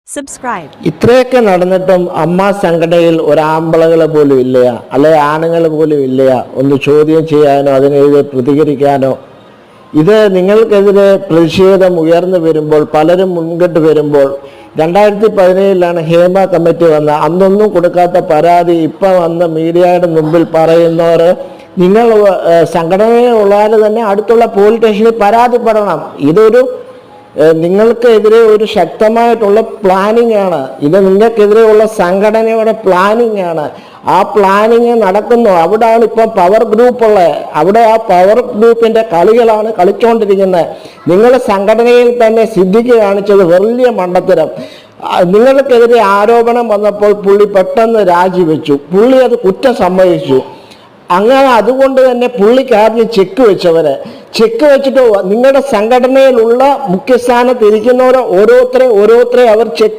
Subscribe. ഇത്രയൊക്കെ നടന്നിട്ടും അമ്മ സംഘടനയിൽ ഒരാമ്പളകളെ പോലും ഇല്ലയാ, അല്ലെ ആണുങ്ങൾ പോലും ഇല്ലയാ ഒന്ന് ചോദ്യം ചെയ്യാനോ അതിനെതിരെ പ്രതികരിക്കാനോ? ഇത് നിങ്ങൾക്കെതിരെ പ്രതിഷേധം ഉയർന്നു വരുമ്പോൾ, പലരും മുൻകെട്ട് വരുമ്പോൾ, 2017 ഹേമ കമ്മിറ്റി വന്ന അന്നൊന്നും കൊടുക്കാത്ത പരാതി ഇപ്പം വന്ന് മീഡിയയുടെ മുമ്പിൽ പറയുന്നവർ, നിങ്ങൾ സംഘടനയിലുള്ളവർ തന്നെ അടുത്തുള്ള പോലീസ് സ്റ്റേഷനിൽ പരാതിപ്പെടണം. ഇതൊരു നിങ്ങൾക്കെതിരെ ഒരു ശക്തമായിട്ടുള്ള പ്ലാനിങ് ആണ്. ഇത് നിങ്ങൾക്കെതിരെയുള്ള സംഘടനയുടെ പ്ലാനിങ് ആണ്. ആ പ്ലാനിങ് നടക്കുന്നു. അവിടെയാണ് ഇപ്പം പവർ ഗ്രൂപ്പ് ഉള്ളത്. അവിടെ ആ പവർ ഗ്രൂപ്പിന്റെ കളികളാണ് കളിച്ചുകൊണ്ടിരിക്കുന്നത്. നിങ്ങൾ സംഘടനയിൽ തന്നെ സിദ്ദിഖ് കാണിച്ചത് വലിയ മണ്ടത്തരം. നിങ്ങൾക്കെതിരെ ആരോപണം വന്നപ്പോൾ പുള്ളി പെട്ടെന്ന് രാജിവെച്ചു. പുള്ളി അത് കുറ്റം സമ്മതിച്ചു. അങ്ങനെ അതുകൊണ്ട് തന്നെ പുള്ളിക്കാരന് ചെക്ക് വെച്ചിട്ട് നിങ്ങളുടെ സംഘടനയിലുള്ള മുഖ്യസ്ഥാനത്ത് ഇരിക്കുന്നവരെ ഓരോരുത്തരെ അവർ ചെക്ക്